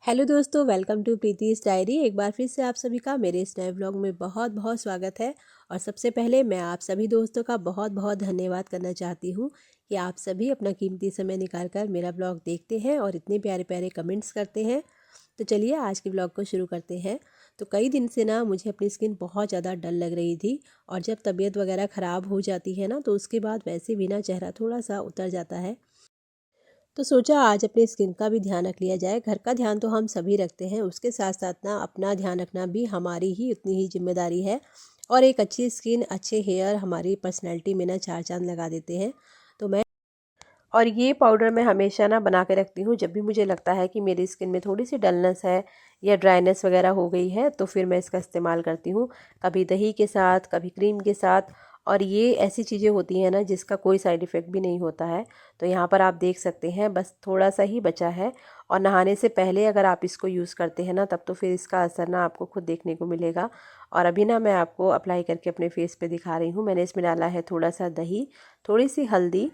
Hello दोस्तों, welcome to प्रीति's diary. एक बार फिर से आप सभी का मेरे इस नए ब्लॉग में बहुत बहुत स्वागत है। और सबसे पहले मैं आप सभी दोस्तों का बहुत बहुत धन्यवाद करना चाहती हूँ कि आप सभी अपना कीमती समय निकाल कर मेरा ब्लॉग देखते हैं और इतने प्यारे प्यारे कमेंट्स करते हैं। तो चलिए आज के ब्लॉग को शुरू करते हैं। तो कई दिन से ना मुझे अपनी स्किन बहुत ज़्यादा डल लग रही थी, और जब तबीयत वगैरह ख़राब हो जाती है ना तो उसके बाद वैसे भी ना चेहरा थोड़ा सा उतर जाता है। तो सोचा आज अपनी स्किन का भी ध्यान रख लिया जाए। घर का ध्यान तो हम सभी रखते हैं, उसके साथ साथ ना अपना ध्यान रखना भी हमारी ही उतनी ही जिम्मेदारी है। और एक अच्छी स्किन, अच्छे हेयर हमारी पर्सनैलिटी में ना चार चांद लगा देते हैं। तो मैं और ये पाउडर मैं हमेशा ना बना के रखती हूँ। जब भी मुझे लगता है कि मेरी स्किन में थोड़ी सी डलनेस है या ड्राइनेस वगैरह हो गई है तो फिर मैं इसका इस्तेमाल करती हूँ, कभी दही के साथ, कभी क्रीम के साथ। और ये ऐसी चीज़ें होती हैं ना जिसका कोई साइड इफ़ेक्ट भी नहीं होता है। तो यहाँ पर आप देख सकते हैं बस थोड़ा सा ही बचा है। और नहाने से पहले अगर आप इसको यूज़ करते हैं ना तब तो फिर इसका असर ना आपको खुद देखने को मिलेगा। और अभी ना मैं आपको अप्लाई करके अपने फेस पे दिखा रही हूँ। मैंने इसमें डाला है थोड़ा सा दही, थोड़ी सी हल्दी,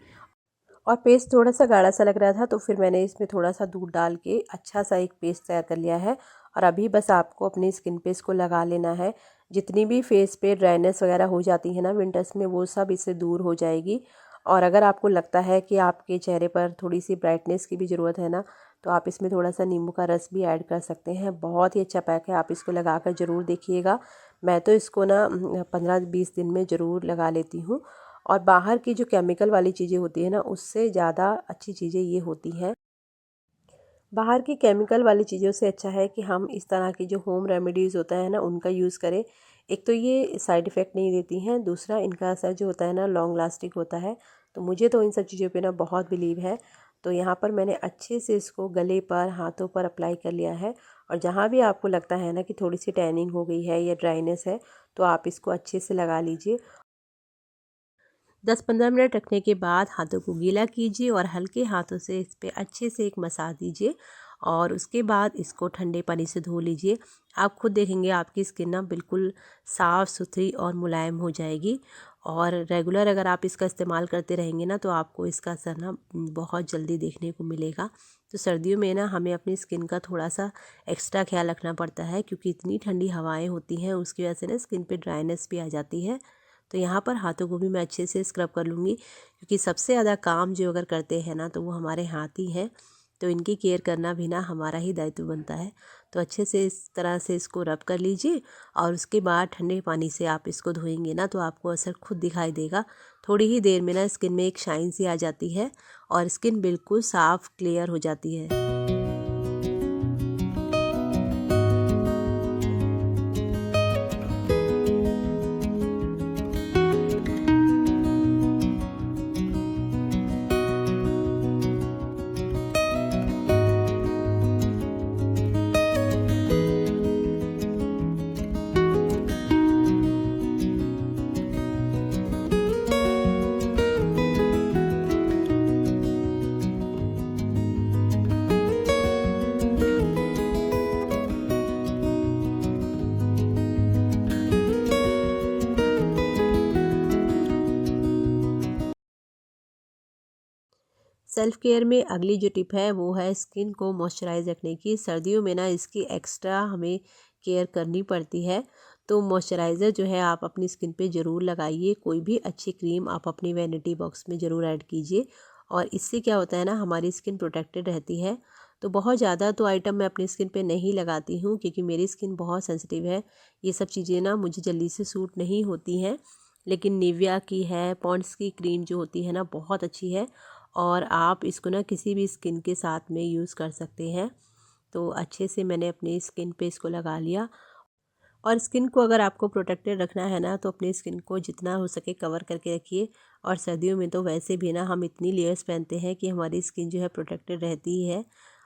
और पेस्ट थोड़ा सा गाढ़ा सा लग रहा था तो फिर मैंने इसमें थोड़ा सा दूध डाल के अच्छा सा एक पेस्ट तैयार कर लिया है। और अभी बस आपको अपनी स्किन पे इसको लगा लेना है। जितनी भी फेस पे ड्राइनेस वगैरह हो जाती है ना विंटर्स में, वो सब इससे दूर हो जाएगी। और अगर आपको लगता है कि आपके चेहरे पर थोड़ी सी ब्राइटनेस की भी ज़रूरत है ना तो आप इसमें थोड़ा सा नींबू का रस भी ऐड कर सकते हैं। बहुत ही अच्छा पैक है, आप इसको लगा कर ज़रूर देखिएगा। मैं तो इसको ना 15-20 दिन में ज़रूर लगा लेती हूँ। और बाहर की जो केमिकल वाली चीज़ें होती है ना उससे ज़्यादा अच्छी चीज़ें ये होती हैं। बाहर की केमिकल वाली चीज़ों से अच्छा है कि हम इस तरह की जो होम रेमेडीज़ होता है ना उनका यूज़ करें। एक तो ये साइड इफ़ेक्ट नहीं देती हैं, दूसरा इनका असर जो होता है ना लॉन्ग लास्टिंग होता है। तो मुझे तो इन सब चीज़ों पे ना बहुत बिलीव है। तो यहाँ पर मैंने अच्छे से इसको गले पर, हाथों पर अप्लाई कर लिया है। और जहाँ भी आपको लगता है ना कि थोड़ी सी टैनिंग हो गई है या ड्राइनेस है तो आप इसको अच्छे से लगा लीजिए। 10-15 मिनट रखने के बाद हाथों को गीला कीजिए और हल्के हाथों से इस पर अच्छे से एक मसाज दीजिए। और उसके बाद इसको ठंडे पानी से धो लीजिए। आप खुद देखेंगे आपकी स्किन ना बिल्कुल साफ़ सुथरी और मुलायम हो जाएगी। और रेगुलर अगर आप इसका इस्तेमाल करते रहेंगे ना तो आपको इसका असर ना बहुत जल्दी देखने को मिलेगा। तो सर्दियों में ना हमें अपनी स्किन का थोड़ा सा एक्स्ट्रा ख्याल रखना पड़ता है, क्योंकि इतनी ठंडी हवाएं होती हैं, उसकी वजह से ना स्किन पे ड्राइनेस भी आ जाती है। तो यहाँ पर हाथों को भी मैं अच्छे से स्क्रब कर लूँगी, क्योंकि सबसे ज़्यादा काम जो अगर करते हैं ना तो वो हमारे हाथ ही हैं। तो इनकी केयर करना भी ना हमारा ही दायित्व बनता है। तो अच्छे से इस तरह से इसको रब कर लीजिए। और उसके बाद ठंडे पानी से आप इसको धोएंगे ना तो आपको असर खुद दिखाई देगा। थोड़ी ही देर में ना स्किन में एक शाइन सी आ जाती है और स्किन बिल्कुल साफ़ क्लियर हो जाती है। सेल्फ़ केयर में अगली जो टिप है वो है स्किन को मॉइस्चराइज रखने की। सर्दियों में ना इसकी एक्स्ट्रा हमें केयर करनी पड़ती है। तो मॉइस्चराइज़र जो है आप अपनी स्किन पे ज़रूर लगाइए। कोई भी अच्छी क्रीम आप अपनी वैनिटी बॉक्स में ज़रूर ऐड कीजिए। और इससे क्या होता है ना हमारी स्किन प्रोटेक्टेड रहती है। तो बहुत ज़्यादा तो आइटम मैं अपनी स्किन पे नहीं लगाती हूँ, क्योंकि मेरी स्किन बहुत सेंसिटिव है। ये सब चीज़ें ना मुझे जल्दी से सूट नहीं होती हैं। लेकिन निविया की है, पॉन्ड्स की क्रीम जो होती है ना बहुत अच्छी है। और आप इसको ना किसी भी स्किन के साथ में यूज़ कर सकते हैं। तो अच्छे से मैंने अपनी स्किन पे इसको लगा लिया। और स्किन को अगर आपको प्रोटेक्टेड रखना है ना तो अपनी स्किन को जितना हो सके कवर करके रखिए। और सर्दियों में तो वैसे भी ना हम इतनी लेयर्स पहनते हैं कि हमारी स्किन जो है प्रोटेक्टेड रहती ही है।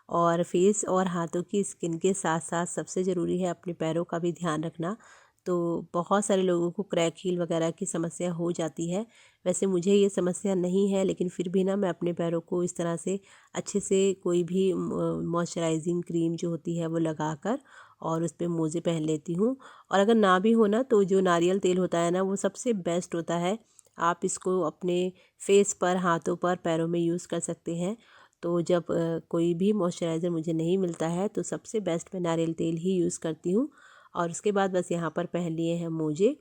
और फेस और हाथों की स्किन के साथ साथ सबसे ज़रूरी है अपने पैरों का भी ध्यान रखना। तो बहुत सारे लोगों को क्रैक हील वगैरह की समस्या हो जाती है। वैसे मुझे ये समस्या नहीं है, लेकिन फिर भी ना मैं अपने पैरों को इस तरह से अच्छे से कोई भी मॉइस्चराइजिंग क्रीम जो होती है वो लगाकर और उस पर मोज़े पहन लेती हूँ। और अगर ना भी हो ना तो जो नारियल तेल होता है ना वो सबसे बेस्ट होता है। आप इसको अपने फेस पर, हाथों पर, पैरों में यूज़ कर सकते हैं। तो जब कोई भी मॉइस्चराइज़र मुझे नहीं मिलता है तो सबसे बेस्ट मैं नारियल तेल ही यूज़ करती हूँ। और उसके बाद बस यहाँ पर पहन लिए हैं मोजे।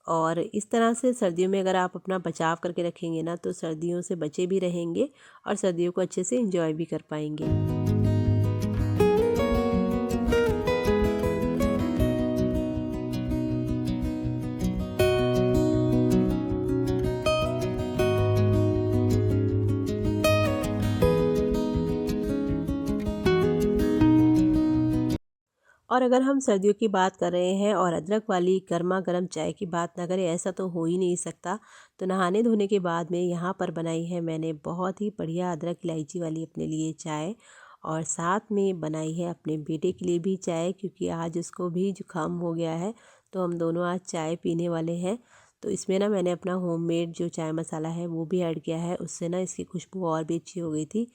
और इस तरह से सर्दियों में अगर आप अपना बचाव करके रखेंगे ना तो सर्दियों से बचे भी रहेंगे और सर्दियों को अच्छे से एंजॉय भी कर पाएंगे। और अगर हम सर्दियों की बात कर रहे हैं और अदरक वाली गर्मा गर्म चाय की बात ना करें, ऐसा तो हो ही नहीं सकता। तो नहाने धोने के बाद में यहाँ पर बनाई है मैंने बहुत ही बढ़िया अदरक इलायची वाली अपने लिए चाय। और साथ में बनाई है अपने बेटे के लिए भी चाय, क्योंकि आज उसको भी जुकाम हो गया है। तो हम दोनों आज चाय पीने वाले हैं। तो इसमें ना मैंने अपना होममेड जो चाय मसाला है वो भी ऐड किया है, उससे ना इसकी खुशबू और भी अच्छी हो गई थी।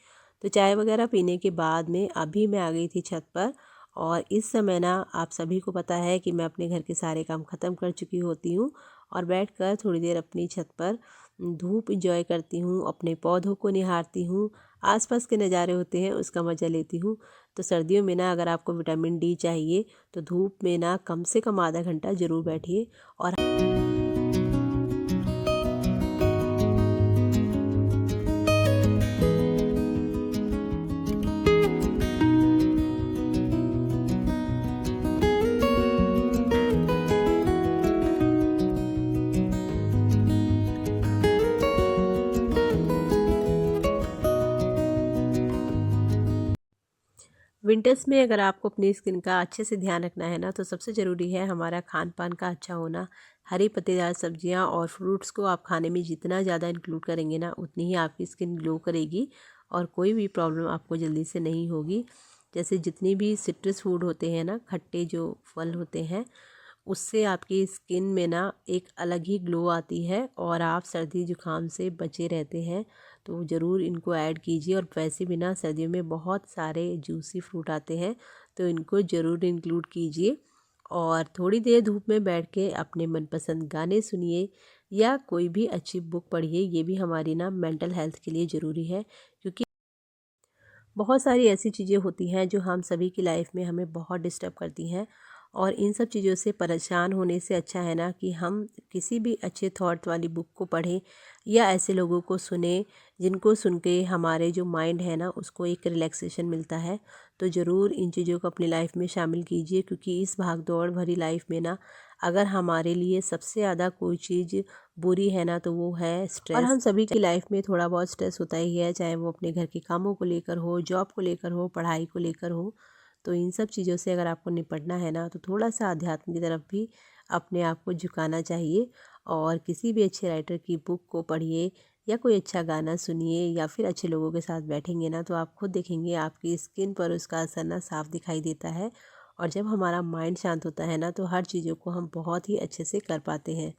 तो चाय वगैरह पीने के बाद में अभी मैं आ गई थी छत पर। और इस समय ना आप सभी को पता है कि मैं अपने घर के सारे काम ख़त्म कर चुकी होती हूँ और बैठकर थोड़ी देर अपनी छत पर धूप इंजॉय करती हूँ, अपने पौधों को निहारती हूँ, आसपास के नज़ारे होते हैं उसका मज़ा लेती हूँ। तो सर्दियों में ना अगर आपको विटामिन डी चाहिए तो धूप में ना कम से कम आधा घंटा ज़रूर बैठिए। और विंटर्स में अगर आपको अपनी स्किन का अच्छे से ध्यान रखना है ना तो सबसे ज़रूरी है हमारा खान पान का अच्छा होना। हरी पत्तेदार सब्जियां और फ्रूट्स को आप खाने में जितना ज़्यादा इंक्लूड करेंगे ना उतनी ही आपकी स्किन ग्लो करेगी और कोई भी प्रॉब्लम आपको जल्दी से नहीं होगी। जैसे जितनी भी सिट्रस फूड होते हैं ना, खट्टे जो फल होते हैं, उससे आपकी स्किन में ना एक अलग ही ग्लो आती है और आप सर्दी जुकाम से बचे रहते हैं। तो ज़रूर इनको ऐड कीजिए। और वैसे भी ना सर्दियों में बहुत सारे जूसी फ्रूट आते हैं, तो इनको ज़रूर इंक्लूड कीजिए। और थोड़ी देर धूप में बैठ के अपने मनपसंद गाने सुनिए या कोई भी अच्छी बुक पढ़िए। ये भी हमारी ना मेंटल हेल्थ के लिए ज़रूरी है, क्योंकि बहुत सारी ऐसी चीज़ें होती हैं जो हम सभी की लाइफ में हमें बहुत डिस्टर्ब करती हैं। और इन सब चीज़ों से परेशान होने से अच्छा है ना कि हम किसी भी अच्छे थॉट वाली बुक को पढ़ें या ऐसे लोगों को सुने जिनको सुन के हमारे जो माइंड है ना उसको एक रिलैक्सेशन मिलता है। तो ज़रूर इन चीज़ों को अपनी लाइफ में शामिल कीजिए, क्योंकि इस भाग दौड़ भरी लाइफ में ना अगर हमारे लिए सबसे ज़्यादा कोई चीज़ बुरी है ना तो वो है स्ट्रेस। और हम सभी की लाइफ में थोड़ा बहुत स्ट्रेस होता ही है, चाहे वो अपने घर के कामों को लेकर हो, जॉब को लेकर हो, पढ़ाई को लेकर हो। तो इन सब चीज़ों से अगर आपको निपटना है ना तो थोड़ा सा अध्यात्म की तरफ भी अपने आप को झुकाना चाहिए। और किसी भी अच्छे राइटर की बुक को पढ़िए या कोई अच्छा गाना सुनिए या फिर अच्छे लोगों के साथ बैठेंगे ना तो आप खुद देखेंगे आपकी स्किन पर उसका असर ना साफ दिखाई देता है। और जब हमारा माइंड शांत होता है ना तो हर चीज़ों को हम बहुत ही अच्छे से कर पाते हैं।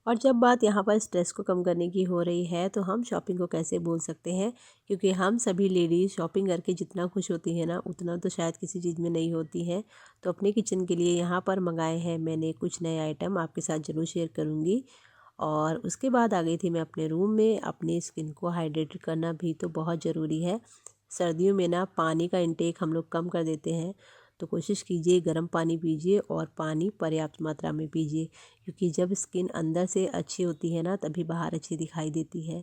और जब बात यहाँ पर स्ट्रेस को कम करने की हो रही है तो हम शॉपिंग को कैसे भूल सकते हैं, क्योंकि हम सभी लेडीज़ शॉपिंग करके जितना खुश होती हैं ना उतना तो शायद किसी चीज़ में नहीं होती हैं। तो अपने किचन के लिए यहाँ पर मंगाए हैं मैंने कुछ नए आइटम, आपके साथ ज़रूर शेयर करूँगी। और उसके बाद आ गई थी मैं अपने रूम में। अपनी स्किन को हाइड्रेट करना भी तो बहुत ज़रूरी है। सर्दियों में ना पानी का इंटेक हम लोग कम कर देते हैं। तो कोशिश कीजिए गर्म पानी पीजिए और पानी पर्याप्त मात्रा में पीजिए, क्योंकि जब स्किन अंदर से अच्छी होती है ना तभी बाहर अच्छी दिखाई देती है।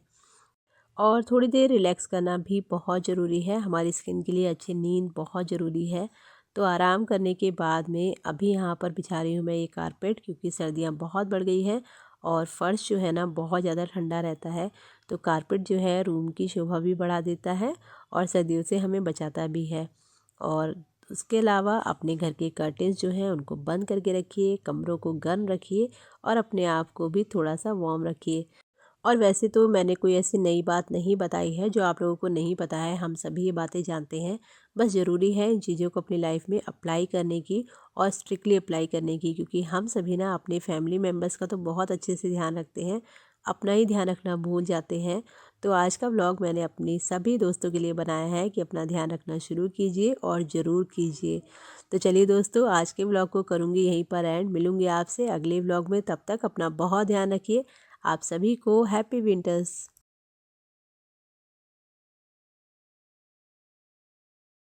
और थोड़ी देर रिलैक्स करना भी बहुत ज़रूरी है, हमारी स्किन के लिए अच्छी नींद बहुत ज़रूरी है। तो आराम करने के बाद में अभी यहाँ पर बिछा रही हूँ मैं ये कारपेट, क्योंकि सर्दियाँ बहुत बढ़ गई हैं और फर्श जो है ना बहुत ज़्यादा ठंडा रहता है। तो कारपेट जो है रूम की शोभा भी बढ़ा देता है और सर्दियों से हमें बचाता भी है। और उसके अलावा अपने घर के कर्टेंस जो हैं उनको बंद करके रखिए, कमरों को गर्म रखिए और अपने आप को भी थोड़ा सा वार्म रखिए। और वैसे तो मैंने कोई ऐसी नई बात नहीं बताई है जो आप लोगों को नहीं पता है, हम सभी ये बातें जानते हैं। बस ज़रूरी है इन चीज़ों को अपनी लाइफ में अप्लाई करने की और स्ट्रिक्टली अप्लाई करने की, क्योंकि हम सभी ना अपने फैमिली मेम्बर्स का तो बहुत अच्छे से ध्यान रखते हैं, अपना ही ध्यान रखना भूल जाते हैं। तो आज का व्लॉग मैंने अपनी सभी दोस्तों के लिए बनाया है कि अपना ध्यान रखना शुरू कीजिए और ज़रूर कीजिए। तो चलिए दोस्तों, आज के व्लॉग को करूँगी यहीं पर एंड। मिलूँगी आपसे अगले व्लॉग में, तब तक अपना बहुत ध्यान रखिए। आप सभी को हैप्पी विंटर्स।